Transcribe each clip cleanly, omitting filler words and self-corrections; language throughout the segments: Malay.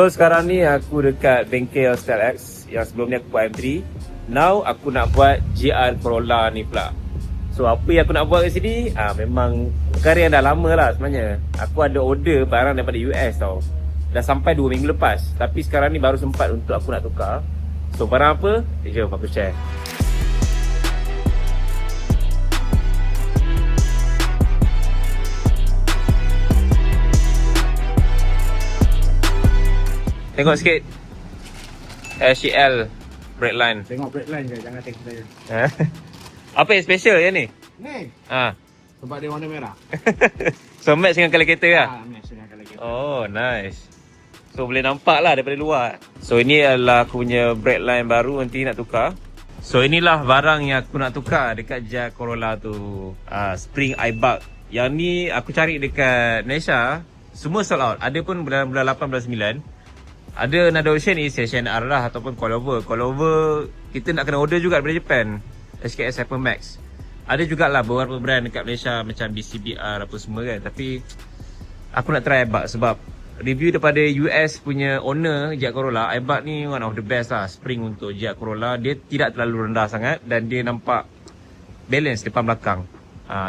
So sekarang ni aku dekat bengkel Style X. Yang sebelum ni aku buat M3. Now aku nak buat GR Corolla ni pula. So apa yang aku nak buat kat sini, memang perkara yang dah lama lah sebenarnya. Aku ada order barang daripada US tau. Dah sampai 2 minggu lepas. Tapi sekarang ni baru sempat untuk aku nak tukar. So barang apa? Jom aku share. Tengok sikit HCL brake line. Tengok brake line je, jangan tengok saya. Apa yang special yang ni? Ni, Ha. sebab dia warna merah. So match dengan colour kereta lah? Match dengan colour kereta. Oh nice. So boleh nampak lah daripada luar. So ini adalah aku punya brake line baru, nanti nak tukar. So inilah barang yang aku nak tukar dekat GR Corolla tu. Spring iBug. Yang ni aku cari dekat Malaysia, semua sold out. Ada pun bulan 8, bulan 9. Ada another option is HNR lah ataupun coilover. Coilover kita nak kena order juga daripada Japan, SKS Hypermax. Ada jugalah beberapa brand dekat Malaysia macam BCBR apa semua kan. Tapi aku nak try iBug sebab review daripada US punya owner GR Corolla, iBug ni one of the best lah spring untuk GR Corolla. Dia tidak terlalu rendah sangat dan dia nampak balance depan belakang.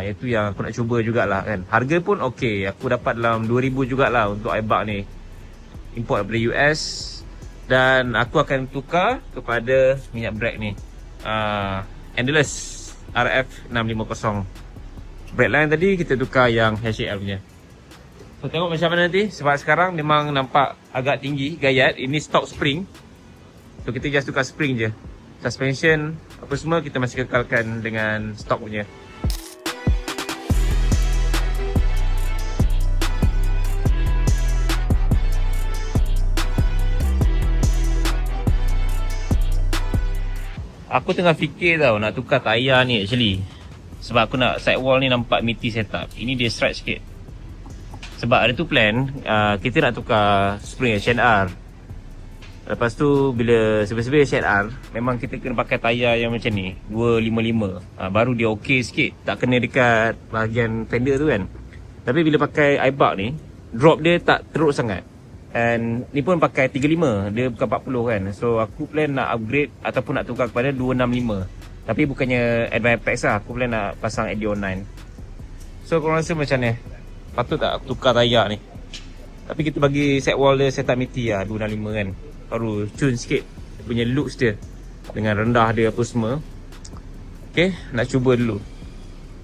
Itu yang aku nak cuba jugalah kan. Harga pun okey. Aku dapat dalam 2000 jugalah untuk iBug ni. Import daripada US. Dan aku akan tukar kepada minyak brake ni, Endless RF650. Brake line tadi kita tukar yang HCL punya. So tengok macam mana nanti. Sebab sekarang memang nampak agak tinggi gayat. Ini stock spring. So kita just tukar spring je. Suspension apa semua kita masih kekalkan dengan stock punya. Aku tengah fikir tau nak tukar tayar ni actually. Sebab aku nak sidewall ni nampak meaty setup. Ini dia stretch sikit. Sebab ada tu plan, kita nak tukar spring HNR. Lepas tu bila sebelum HNR, memang kita kena pakai tayar yang macam ni 255. Baru dia okey sikit, tak kena dekat bahagian fender tu kan. Tapi bila pakai iBug ni, drop dia tak teruk sangat. And ni pun pakai 35, dia bukan 40 kan. So aku plan nak upgrade ataupun nak tukar kepada 265. Tapi bukannya Advanced Apex lah, aku plan nak pasang AD09. So korang rasa macam ni? Patut tak aku tukar tayar ni? Tapi kita bagi set wall dia setup meaty lah, 265 kan. Baru tune sikit dia punya looks dia, dengan rendah dia apa semua. Okay, nak cuba dulu.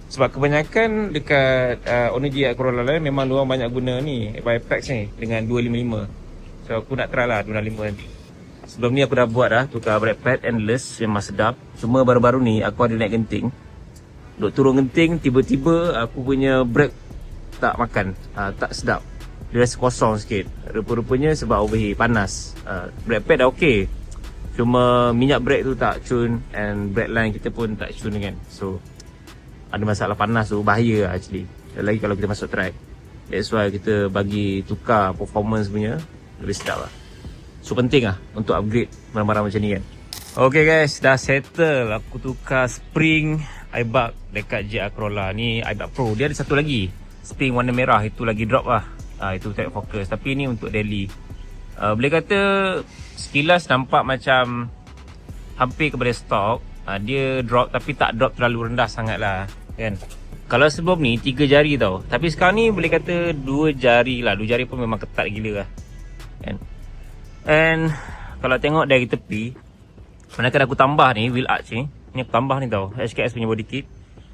Sebab kebanyakan dekat owner GR Corolla lain memang diorang banyak guna ni Advanced Apex ni dengan 255. So aku nak try lah 265 nanti. Sebelum ni aku dah buat dah tukar brake pad Endless, memang sedap. Cuma baru-baru ni aku ada naik genting. Duk turun genting, tiba-tiba aku punya brake tak makan, tak sedap. Dia rasa kosong sikit. Rupa-rupanya sebab overheat, panas. Brake pad dah okey. Cuma minyak brake tu tak tune and brake line kita pun tak tune kan. So ada masalah panas tu, bahaya lah actually. Lagi kalau kita masuk track. That's why kita bagi tukar performance punya, lebih sedap lah. So penting lah untuk upgrade barang-barang macam ni kan. Okay guys, dah settle. Aku tukar spring iBug dekat GR Corolla. Ni iBug Pro. Dia ada satu lagi spring warna merah, itu lagi drop lah. Itu tak fokus. Tapi ni untuk daily. Boleh kata sekilas nampak macam hampir kepada stock. Dia drop tapi tak drop terlalu rendah sangat lah kan. Kalau sebelum ni 3 jari tau, tapi sekarang ni boleh kata 2 jari lah. 2 jari pun memang ketat gila lah kan. And kalau tengok dari tepi, manakala aku tambah ni wheel arch ni aku tambah ni tau, HKS punya body kit.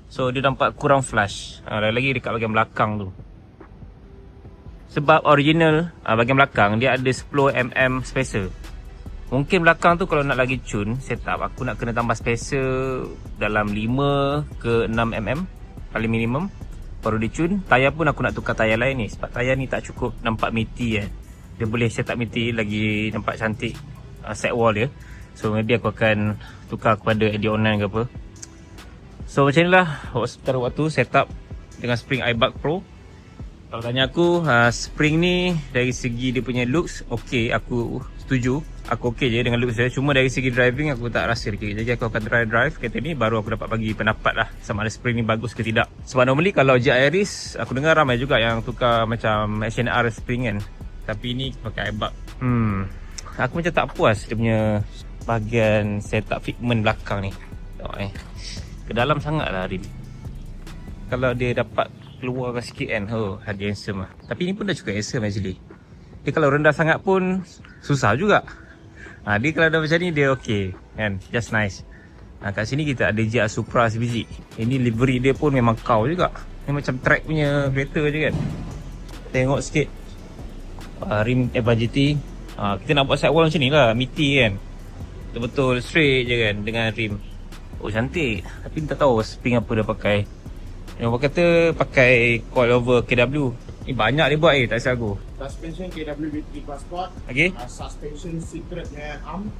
So dia nampak kurang flush. Lagi dekat bahagian belakang tu. Sebab original bahagian belakang dia ada 10mm spacer. Mungkin belakang tu kalau nak lagi tune setup, aku nak kena tambah spacer dalam 5 ke 6mm paling minimum, baru di tune. Tayar pun aku nak tukar tayar lain ni, sebab tayar ni tak cukup nampak meaty kan. Dia boleh setup meaty lagi nampak cantik set wall dia. So maybe aku akan tukar kepada AD09 ke apa. So macam inilah sementara waktu setup dengan spring iBug Pro. Kalau tanya aku, spring ni dari segi dia punya looks okey, aku setuju. Aku okey je dengan looks dia. Cuma dari segi driving aku tak rasa lagi. Jadi aku akan drive kereta ni, baru aku dapat bagi pendapat lah sama ada spring ni bagus ke tidak. Sebab normally kalau GR Yaris, aku dengar ramai juga yang tukar macam HNR spring kan. Tapi ni pakai iBug Aku macam tak puas dia punya bahagian setup fitment belakang ni. Tengok ke dalam sangat lah rim. Kalau dia dapat keluar sikit kan, ada handsome lah. Tapi ni pun dah cukup handsome actually. Dia kalau rendah sangat pun susah juga. Dia kalau dah macam ni dia okey kan, just nice. Kat sini kita ada GR Supra sebiji. Ini livery dia pun memang cow juga. Ni macam track punya kereta je kan. Tengok sikit rim Evan GT. Kita nak buat sidewall macam ni lah, meaty kan, betul-betul straight je kan dengan rim. Cantik. Tapi tak tahu spring apa dia pakai. Yang orang kata pakai coilover KW. Ni banyak dia buat tak silap aku. Suspension KWB3 Plus Sport. Okay. Suspension secret punya arm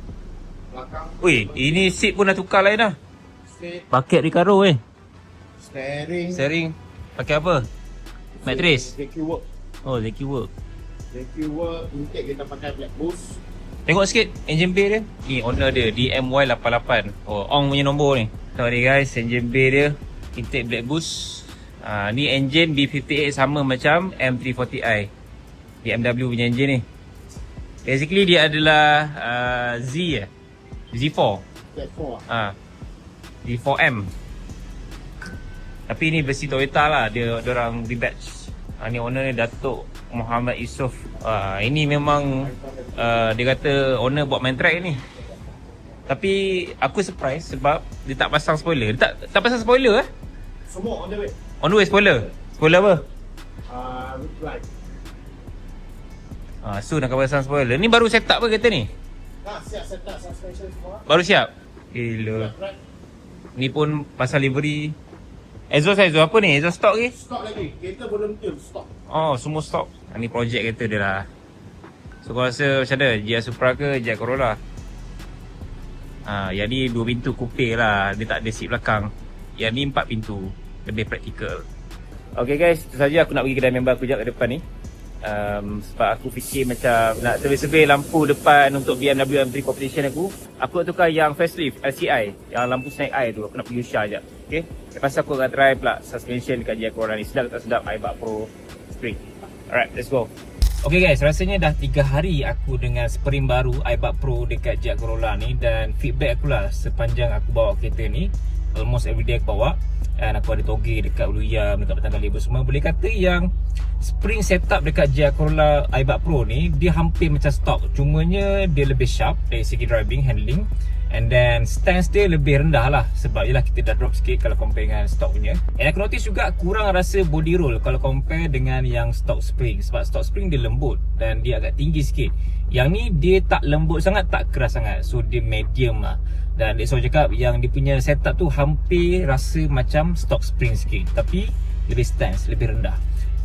belakang. Ui, ini seat pun dah tukar lain dah. Seat, Bucket Recaro steering. Pakai apa? Mattress. ZQ work. Oh, ZQ work. ZQ work. Intake kita pakai black boost. Tengok sikit engine bay dia. Ni owner dia DMY88. Ong punya nombor ni. Tengok ni guys, engine bay dia. Intake black boost. Ni engine B58 sama macam M340i. BMW punya engine ni. Basically dia adalah Z4. Black 4. Z4M. Tapi ni versi Toyota lah. Dia orang rebatch. Ni owner ni Datuk Muhammad Yusof. Ini memang dia kata owner buat main track ni. Tapi aku surprise sebab dia tak pasang spoiler. Dia tak pasang spoiler Semua on the way. On the way spoiler. Spoiler apa? Right. So nak pasang spoiler. Ni baru set up ke kereta ni? Siap set up suspension semua. Baru siap? Gila. Right. Ni pun pasal livery. Exhaust apa ni? Exhaust stock ke? Stop lagi. Kereta belum tune. Stop. Semua stock. Ni projek kereta dia lah. So kau rasa macam mana? GR Supra ke GR Corolla? Yang ni 2 pintu coupe lah. Dia tak ada seat belakang. Yang ni 4 pintu. Lebih praktikal. Okay guys, itu saja aku nak pergi kedai member aku sekejap ke depan ni. Sebab aku fikir macam nak survey lampu depan untuk BMW M3 Competition aku. Aku nak tukar yang facelift LCI, yang lampu snake eye tu. Aku nak pergi Usha je. Okay. Lepas aku akan try pula suspension dekat GR Corolla ni. Sedap tak sedap iBug Pro Spring. Alright, let's go. Okay guys, rasanya dah 3 hari aku dengan spring baru iBug Pro dekat GR Corolla ni. Dan feedback aku lah sepanjang aku bawa kereta ni, almost everyday aku bawa. Dan aku ada toge dekat Uluyam, dekat Batang Kaliber semua. Boleh kata yang spring setup dekat GR Corolla iBug Pro ni dia hampir macam stock. Cumanya dia lebih sharp dari segi driving, handling. And then stance dia lebih rendah lah. Sebab yelah kita dah drop sikit kalau compare dengan stock punya. And aku notice juga kurang rasa body roll kalau compare dengan yang stock spring. Sebab stock spring dia lembut dan dia agak tinggi sikit. Yang ni dia tak lembut sangat, tak keras sangat. So dia medium lah. Dan dia selalu cakap yang dia punya setup tu hampir rasa macam stock spring sikit. Tapi lebih stance, lebih rendah.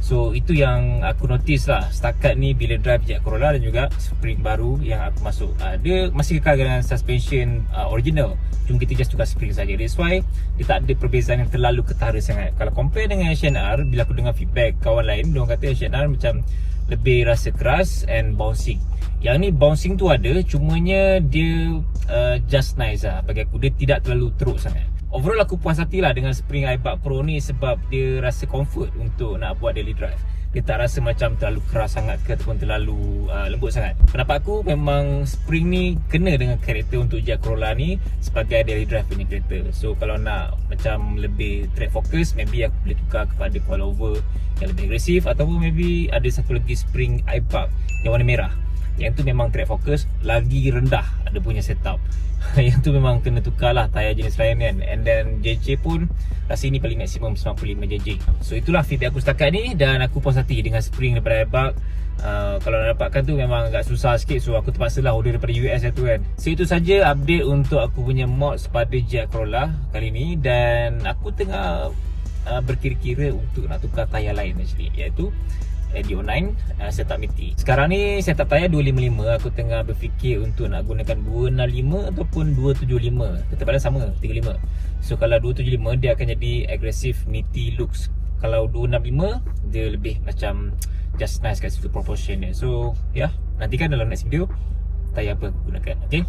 So itu yang aku notice lah setakat ni bila drive GR Corolla dan juga spring baru yang aku masuk. Dia masih kekal dengan suspension original. Cuma kita just tukar spring saja. That's why dia tak ada perbezaan yang terlalu ketara sangat. Kalau compare dengan HNR, bila aku dengar feedback kawan lain, diorang kata HNR macam lebih rasa keras and bouncing. Yang ni bouncing tu ada, cumanya dia just nice lah bagi aku. Dia tidak terlalu teruk sangat. Overall aku puas hati lah dengan spring iBug Pro ni sebab dia rasa comfort untuk nak buat daily drive. Dia tak rasa macam terlalu keras sangat ke ataupun terlalu lembut sangat. Pendapat aku memang spring ni kena dengan karakter untuk GR Corolla ni sebagai daily drive punya kereta. So kalau nak macam lebih track focus, maybe aku boleh tukar kepada coilover yang lebih agresif. Ataupun maybe ada satu lagi spring iBug yang warna merah. Yang tu memang track focus lagi rendah ada punya setup. Yang tu memang kena tukar lah tayar jenis lain kan. And then JJ pun rasa ini paling maksimum 95 JJ. So itulah feedback aku setakat ni. Dan aku puas hati dengan spring daripada iBug. Kalau nak dapatkan tu memang agak susah sikit. So aku terpaksa lah order daripada US tu kan. So itu saja update untuk aku punya mods pada GR Corolla kali ni. Dan aku tengah berkira-kira untuk nak tukar tayar lain actually, iaitu DO9 setup MITI. Sekarang ni setup tayar 255. Aku tengah berfikir untuk nak gunakan 265 ataupun 275. Ketebalan sama 35. So kalau 275 dia akan jadi aggressive MITI looks. Kalau 265 dia lebih macam just nice kat situ proportion dia. So ya, nantikan dalam next video tayar apa aku gunakan. Okay.